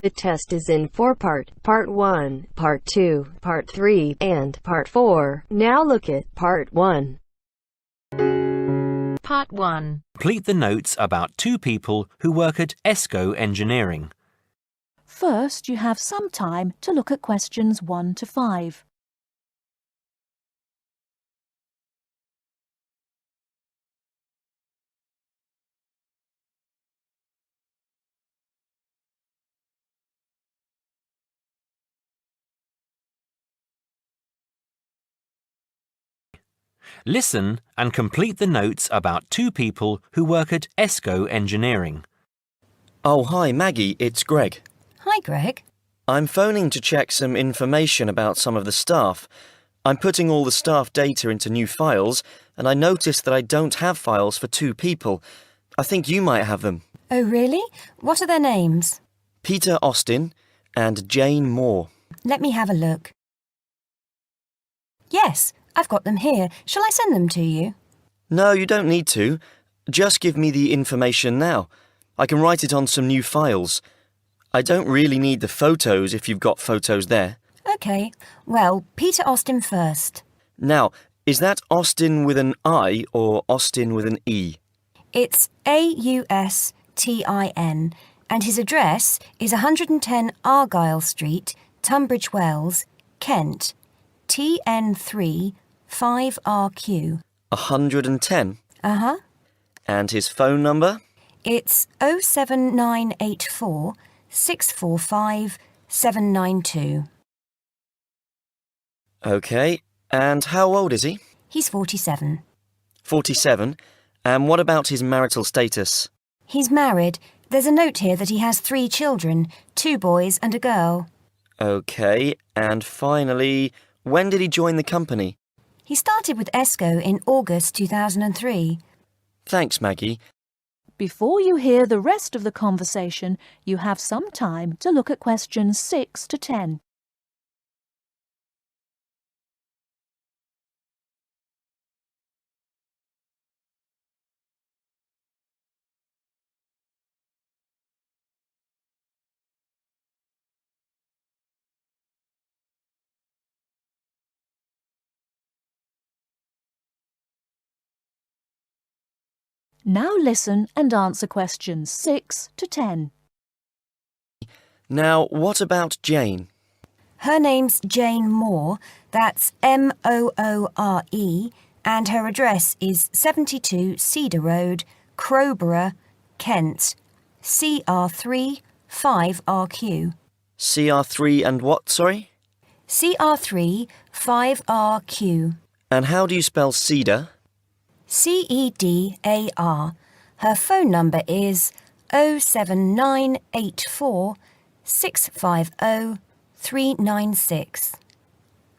The test is in 4-part, Part 1, Part 2, Part 3, and Part 4. Now look at Part 1. Part 1. Complete the notes about two people who work at ESCO Engineering. First, you have some time to look at questions 1 to 5. Listen and complete the notes about two people who work at ESCO Engineering. Oh, hi, Maggie, it's Greg. Hi, Greg. I'm phoning to check some information about some of the staff. I'm putting all the staff data into new files, and I noticed that I don't have files for two people. I think you might have them. Oh, really? What are their names? Peter Austin and Jane Moore. Let me have a look. Yes, I've got them here. Shall I send them to you? No, you don't need to. Just give me the information now. I can write it on some new files. I don't really need the photos if you've got photos there. OK. Well, Peter Austin first. Now, is that Austin with an I or Austin with an E? It's Austin, and his address is 110 Argyle Street, Tunbridge Wells, Kent, TN3 5RQ. 110? Uh-huh. And his phone number? It's 07984 645 792. OK. And how old is he? He's 47. 47. And what about his marital status? He's married. There's a note here that he has 3 children, 2 boys and a girl. OK. And finally, when did he join the company? He started with ESCO in August 2003. Thanks, Maggie. Before you hear the rest of the conversation, you have some time to look at questions 6 to 10. Now listen and answer questions 6 to 10. Now, what about Jane? Her name's Jane Moore, that's Moore, and her address is 72 Cedar Road, Crowborough, Kent, CR3 5RQ. CR3 and what, sorry? CR3 5RQ. And how do you spell cedar? CEDAR. Her phone number is 07984 650 396.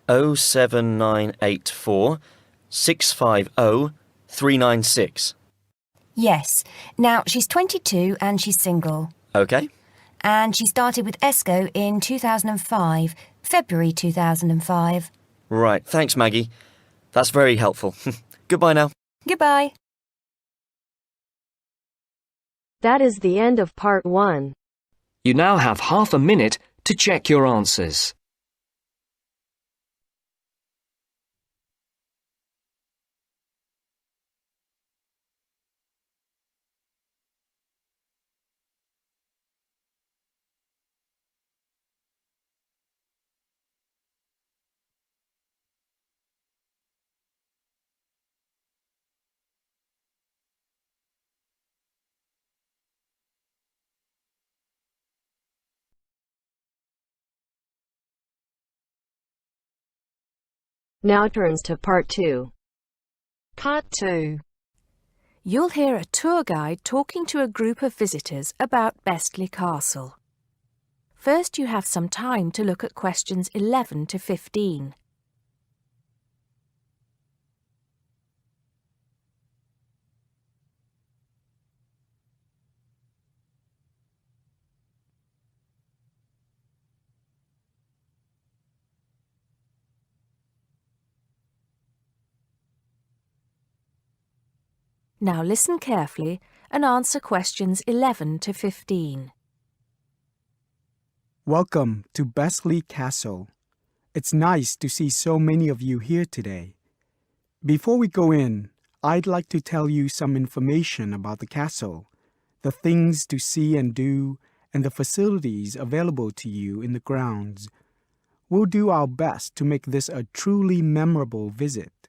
07984 650 396. Yes. Now, she's 22 and she's single. OK. And she started with ESCO in 2005, February 2005. Right, thanks, Maggie. That's very helpful. Goodbye now. Goodbye. That is the end of Part 1. You now have half a minute to check your answers. Now turns to Part 2. Part 2. You'll hear a tour guide talking to a group of visitors about Bestley Castle. First, you have some time to look at questions 11 to 15. Now listen carefully and answer questions 11 to 15. Welcome to Besley Castle. It's nice to see so many of you here today. Before we go in, I'd like to tell you some information about the castle, the things to see and do, and the facilities available to you in the grounds. We'll do our best to make this a truly memorable visit.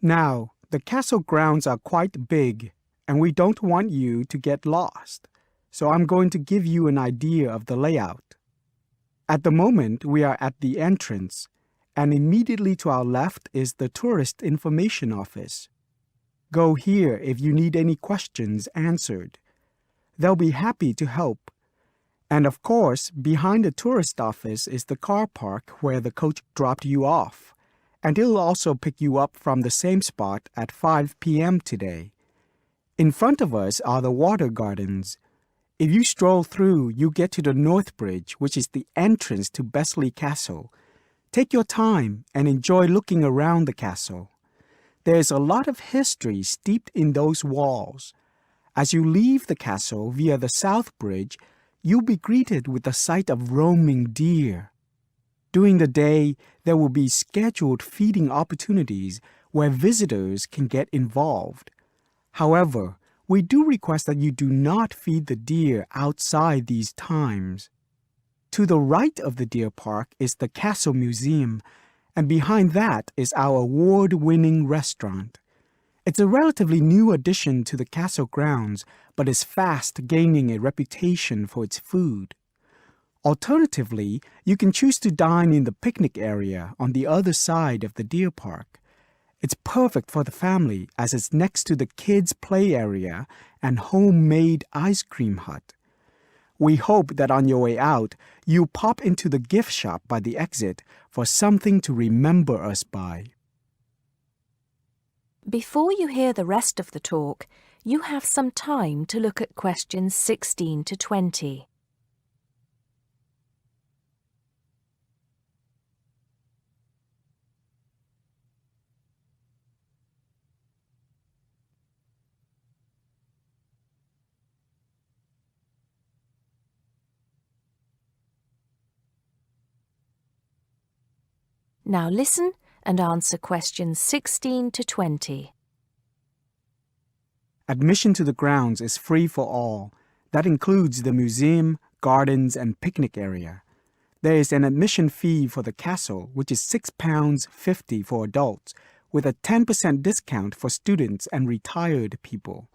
Now, the castle grounds are quite big, and we don't want you to get lost, so I'm going to give you an idea of the layout. At the moment, we are at the entrance, and immediately to our left is the Tourist Information Office. Go here if you need any questions answered. They'll be happy to help. And of course, behind the tourist office is the car park where the coach dropped you off, and he'll also pick you up from the same spot at 5 p.m. today. In front of us are the water gardens. If you stroll through, you get to the North Bridge, which is the entrance to Besley Castle. Take your time and enjoy looking around the castle. There's a lot of history steeped in those walls. As you leave the castle via the South Bridge, you'll be greeted with the sight of roaming deer. During the day, there will be scheduled feeding opportunities where visitors can get involved. However, we do request that you do not feed the deer outside these times. To the right of the deer park is the Castle Museum, and behind that is our award-winning restaurant. It's a relatively new addition to the castle grounds, but is fast gaining a reputation for its food. Alternatively, you can choose to dine in the picnic area on the other side of the deer park. It's perfect for the family as it's next to the kids' play area and homemade ice cream hut. We hope that on your way out, you'll pop into the gift shop by the exit for something to remember us by. Before you hear the rest of the talk, you have some time to look at questions 16 to 20. Now listen and answer questions 16 to 20. Admission to the grounds is free for all. That includes the museum, gardens, and picnic area. There is an admission fee for the castle, which is £6.50 for adults, with a 10% discount for students and retired people.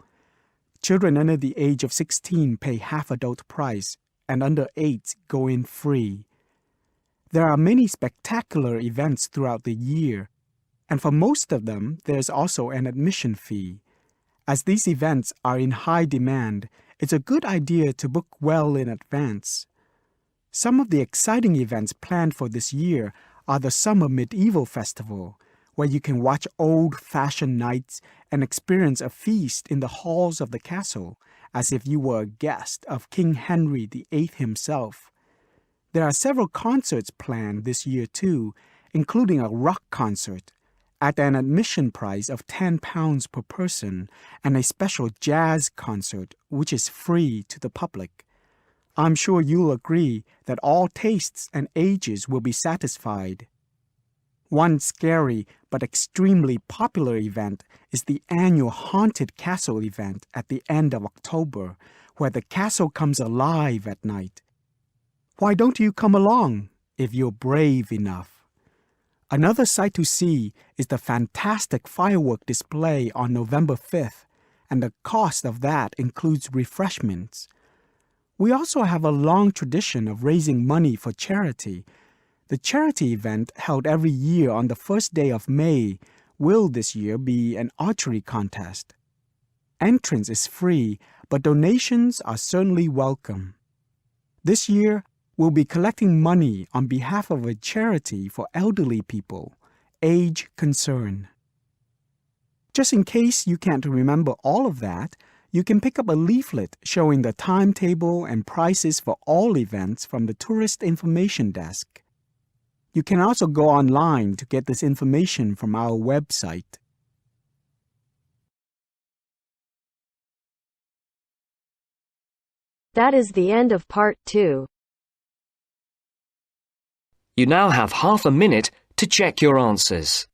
Children under the age of 16 pay half adult price, and under 8 go in free. There are many spectacular events throughout the year, and for most of them, there's also an admission fee. As these events are in high demand, it's a good idea to book well in advance. Some of the exciting events planned for this year are the Summer Medieval Festival, where you can watch old-fashioned nights and experience a feast in the halls of the castle, as if you were a guest of King Henry VIII himself. There are several concerts planned this year too, including a rock concert at an admission price of £10 per person and a special jazz concert which is free to the public. I'm sure you'll agree that all tastes and ages will be satisfied. One scary but extremely popular event is the annual Haunted Castle event at the end of October, where the castle comes alive at night. Why don't you come along if you're brave enough? Another sight to see is the fantastic firework display on November 5th, and the cost of that includes refreshments. We also have a long tradition of raising money for charity. The charity event held every year on the first day of May will this year be an archery contest. Entrance is free, but donations are certainly welcome. This year, we'll be collecting money on behalf of a charity for elderly people, Age Concern. Just in case you can't remember all of that, you can pick up a leaflet showing the timetable and prices for all events from the Tourist Information Desk. You can also go online to get this information from our website. That is the end of part 2. You now have half a minute to check your answers.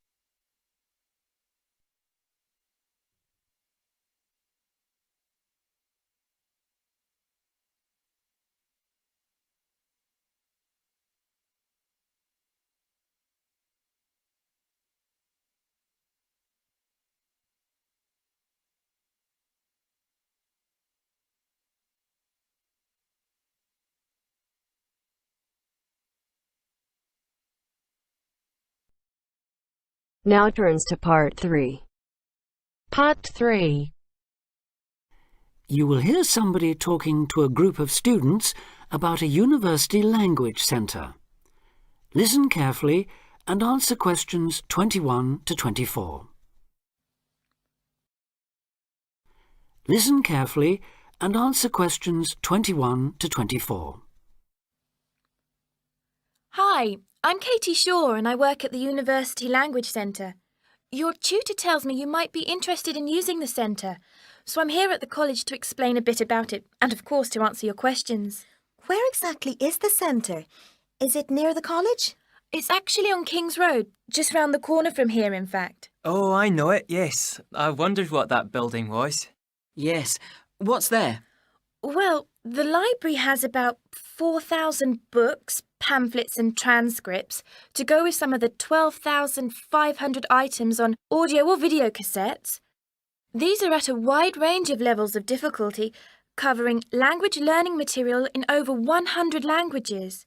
Now turns to Part 3. Part 3. You will hear somebody talking to a group of students about a university language centre. Listen carefully and answer questions 21 to 24. Listen carefully and answer questions 21 to 24. Hi, I'm Katie Shaw and I work at the University Language Centre. Your tutor tells me you might be interested in using the centre, so I'm here at the college to explain a bit about it and, of course, to answer your questions. Where exactly is the centre? Is it near the college? It's actually on King's Road, just round the corner from here, in fact. Oh, I know it, yes. I wondered what that building was. Yes. What's there? Well, the library has about 4,000 books, pamphlets and transcripts to go with some of the 12,500 items on audio or video cassettes. These are at a wide range of levels of difficulty, covering language learning material in over 100 languages.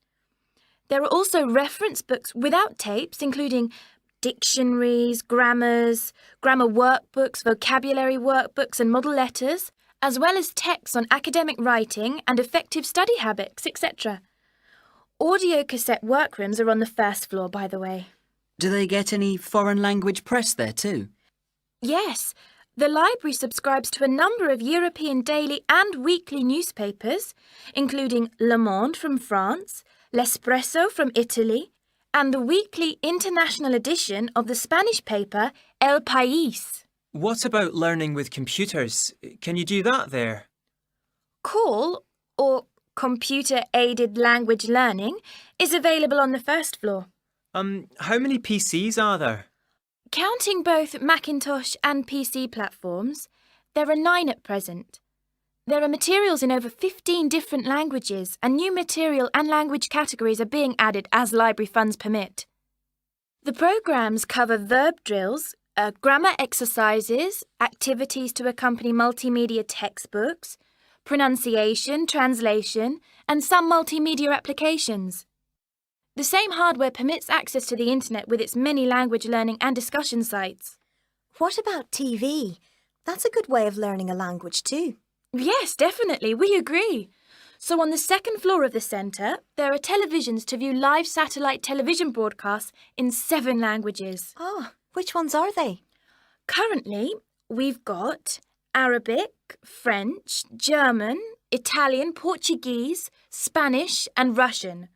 There are also reference books without tapes, including dictionaries, grammar workbooks, vocabulary workbooks and model letters, as well as texts on academic writing and effective study habits, etc. Audio cassette workrooms are on the first floor, by the way. Do they get any foreign language press there too? Yes. The library subscribes to a number of European daily and weekly newspapers, including Le Monde from France, L'Espresso from Italy, and the weekly international edition of the Spanish paper El País. What about learning with computers? Can you do that there? CALL, or Computer-Aided Language Learning, is available on the first floor. How many PCs are there? Counting both Macintosh and PC platforms, there are 9 at present. There are materials in over 15 different languages, and new material and language categories are being added as library funds permit. The programmes cover verb drills, grammar exercises, activities to accompany multimedia textbooks, pronunciation, translation, and some multimedia applications. The same hardware permits access to the internet with its many language learning and discussion sites. What about TV? That's a good way of learning a language too. Yes, definitely, we agree. So on the second floor of the centre, there are televisions to view live satellite television broadcasts in 7 languages. Oh, which ones are they? Currently, we've got Arabic, French, German, Italian, Portuguese, Spanish and Russian.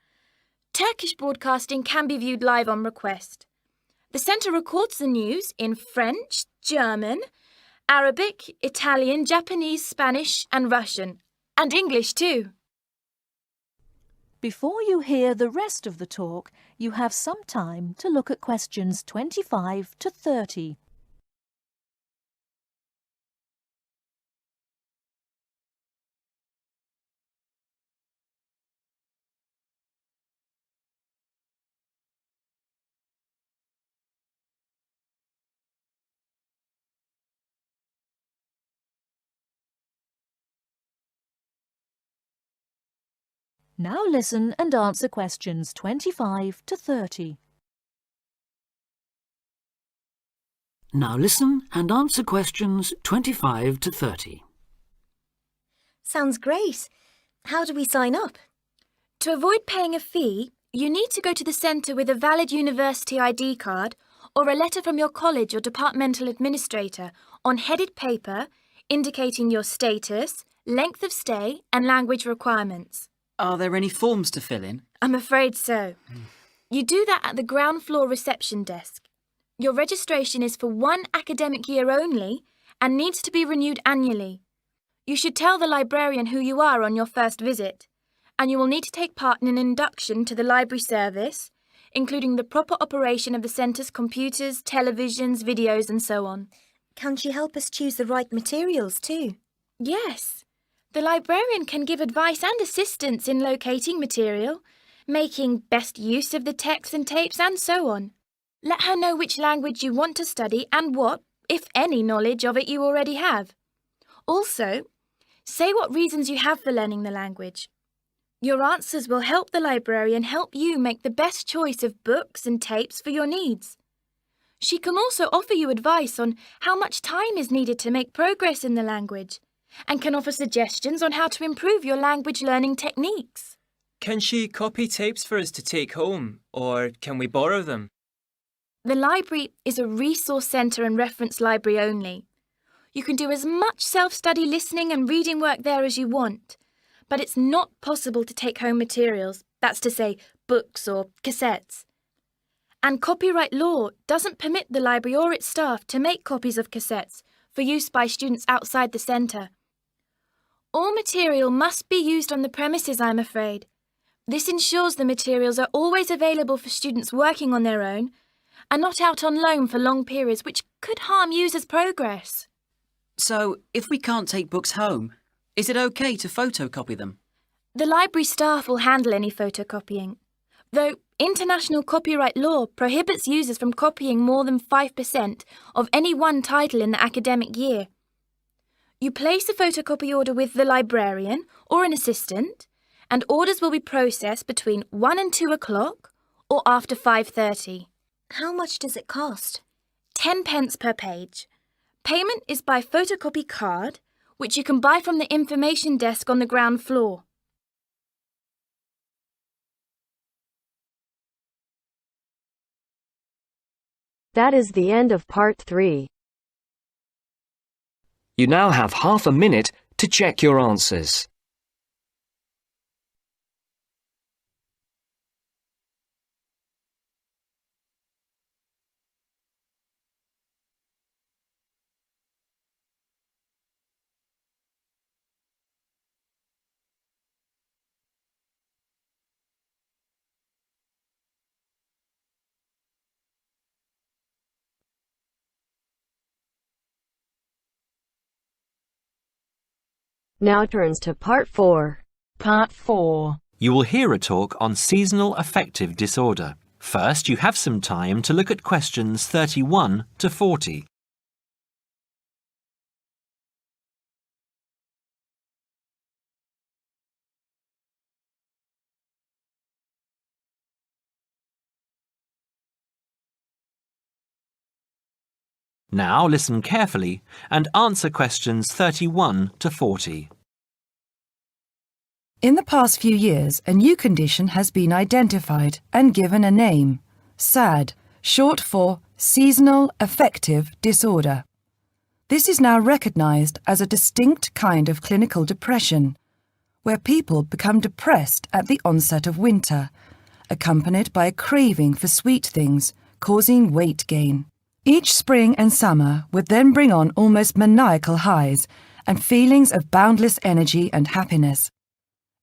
Turkish broadcasting can be viewed live on request. The centre records the news in French, German, Arabic, Italian, Japanese, Spanish and Russian, and English too. Before you hear the rest of the talk, you have some time to look at questions 25 to 30. Now listen and answer questions 25 to 30. Now listen and answer questions 25 to 30. Sounds great. How do we sign up? To avoid paying a fee, you need to go to the centre with a valid university ID card or a letter from your college or departmental administrator on headed paper indicating your status, length of stay and language requirements. Are there any forms to fill in? I'm afraid so. You do that at the ground floor reception desk. Your registration is for 1 academic year only and needs to be renewed annually. You should tell the librarian who you are on your first visit, and you will need to take part in an induction to the library service, including the proper operation of the centre's computers, televisions, videos and so on. Can she help us choose the right materials too? Yes. The librarian can give advice and assistance in locating material, making best use of the texts and tapes and so on. Let her know which language you want to study and what, if any, knowledge of it you already have. Also, say what reasons you have for learning the language. Your answers will help the librarian help you make the best choice of books and tapes for your needs. She can also offer you advice on how much time is needed to make progress in the language and can offer suggestions on how to improve your language learning techniques. Can she copy tapes for us to take home, or can we borrow them? The library is a resource centre and reference library only. You can do as much self-study listening and reading work there as you want, but it's not possible to take home materials, that's to say, books or cassettes. And copyright law doesn't permit the library or its staff to make copies of cassettes for use by students outside the centre. All material must be used on the premises, I'm afraid. This ensures the materials are always available for students working on their own and not out on loan for long periods, which could harm users' progress. So, if we can't take books home, is it okay to photocopy them? The library staff will handle any photocopying, though international copyright law prohibits users from copying more than 5% of any one title in the academic year. You place a photocopy order with the librarian or an assistant, and orders will be processed between 1 and 2 o'clock or after 5:30. How much does it cost? 10 pence per page. Payment is by photocopy card, which you can buy from the information desk on the ground floor. That is the end of part 3. You now have half a minute to check your answers. Now turns to part 4. Part 4. You will hear a talk on seasonal affective disorder. First, you have some time to look at questions 31 to 40. Now listen carefully and answer questions 31 to 40. In the past few years, a new condition has been identified and given a name, SAD, short for Seasonal Affective Disorder. This is now recognised as a distinct kind of clinical depression, where people become depressed at the onset of winter, accompanied by a craving for sweet things, causing weight gain. Each spring and summer would then bring on almost maniacal highs and feelings of boundless energy and happiness.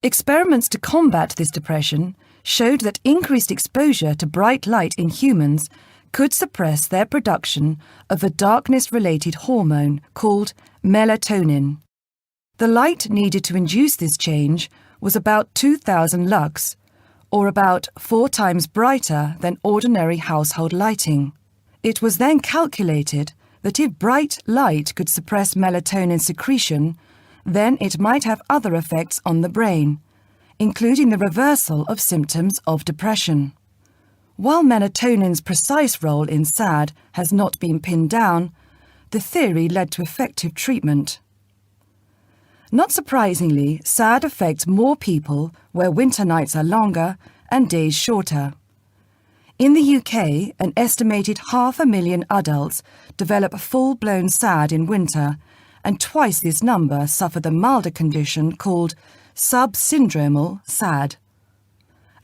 Experiments to combat this depression showed that increased exposure to bright light in humans could suppress their production of a darkness-related hormone called melatonin. The light needed to induce this change was about 2,000 lux, or about 4 times brighter than ordinary household lighting. It was then calculated that if bright light could suppress melatonin secretion, then it might have other effects on the brain, including the reversal of symptoms of depression. While melatonin's precise role in SAD has not been pinned down, the theory led to effective treatment. Not surprisingly, SAD affects more people where winter nights are longer and days shorter. In the UK, an estimated 500,000 adults develop full-blown SAD in winter, and twice this number suffer the milder condition called subsyndromal SAD.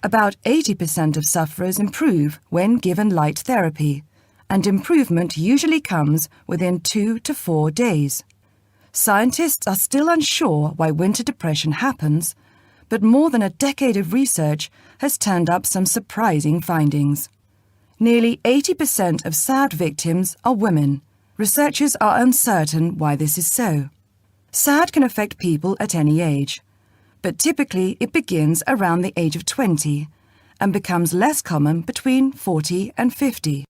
About 80% of sufferers improve when given light therapy, and improvement usually comes within 2 to 4 days. Scientists are still unsure why winter depression happens, but more than a decade of research has turned up some surprising findings. Nearly 80% of SAD victims are women. Researchers are uncertain why this is so. SAD can affect people at any age, but typically it begins around the age of 20 and becomes less common between 40 and 50.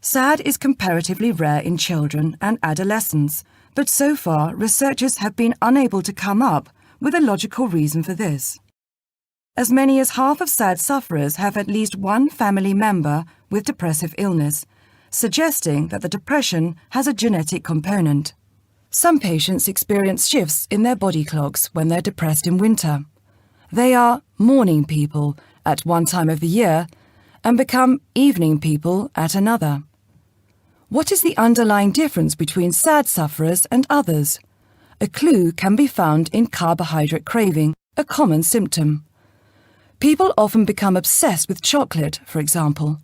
SAD is comparatively rare in children and adolescents, but so far researchers have been unable to come up with a logical reason for this. As many as half of SAD sufferers have at least one family member with depressive illness, suggesting that the depression has a genetic component. Some patients experience shifts in their body clocks when they're depressed in winter. They are morning people at one time of the year and become evening people at another. What is the underlying difference between SAD sufferers and others? A clue can be found in carbohydrate craving, a common symptom. People often become obsessed with chocolate, for example.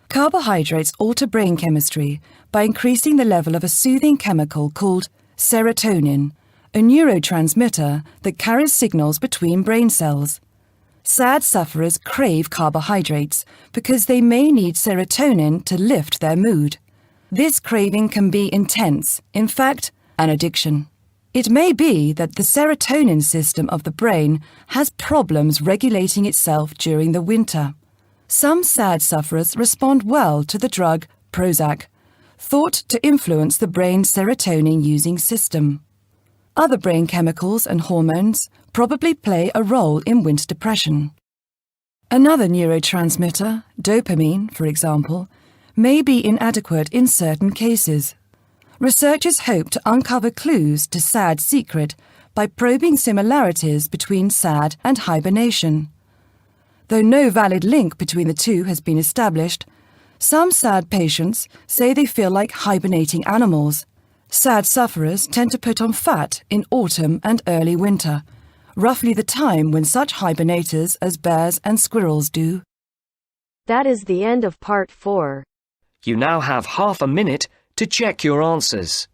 Carbohydrates alter brain chemistry by increasing the level of a soothing chemical called serotonin, a neurotransmitter that carries signals between brain cells. SAD sufferers crave carbohydrates because they may need serotonin to lift their mood. This craving can be intense, in fact, an addiction. It may be that the serotonin system of the brain has problems regulating itself during the winter. Some SAD sufferers respond well to the drug Prozac, thought to influence the brain's serotonin-using system. Other brain chemicals and hormones probably play a role in winter depression. Another neurotransmitter, dopamine, for example, may be inadequate in certain cases. Researchers hope to uncover clues to SAD's secret by probing similarities between SAD and hibernation. Though no valid link between the two has been established, some SAD patients say they feel like hibernating animals. SAD sufferers tend to put on fat in autumn and early winter, roughly the time when such hibernators as bears and squirrels do. That is the end of part 4. You now have half a minute to check your answers.